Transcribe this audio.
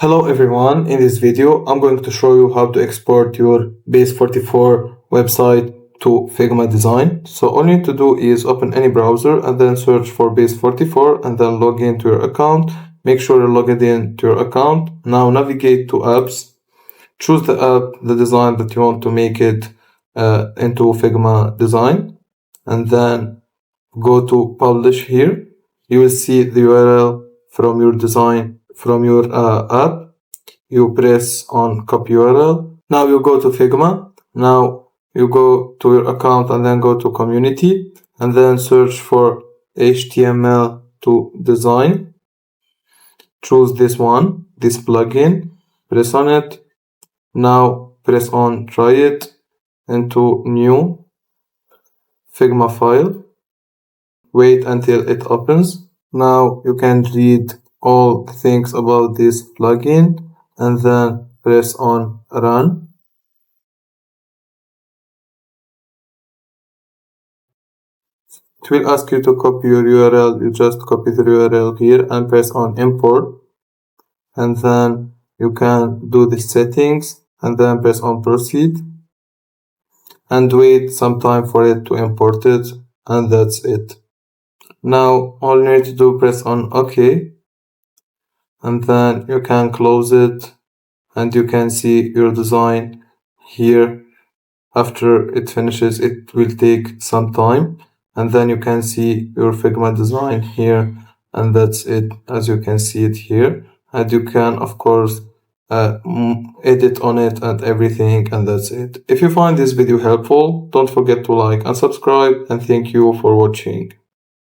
Hello everyone, in this video I'm going to show you how to export your Base44 website to Figma design. So all you need to do is open any browser and then search for Base44 and then log into your account. Make sure you're logged in to your account. Now navigate to apps, choose the app, the design that you want to make it into Figma design, and then go to publish here. You will see the URL from your design from your app. You press on copy URL. Now you go to Figma. Now you go to your account and then go to community and then search for HTML to design. Choose this one, this plugin, press on it. Now press on try it into new Figma file. Wait until it opens. Now you can read all the things about this plugin and then press on run. It will ask you to copy your URL. You just copy the URL here and press on import, and then you can do the settings and then press on proceed and wait some time for it to import it, and that's it. Now all you need to do, press on OK, and then you can close it and you can see your design here. After it finishes, it will take some time, and then you can see your Figma design here, and that's it, as you can see it here. And you can of course edit on it and everything, and that's it. If you find this video helpful, don't forget to like and subscribe, and thank you for watching.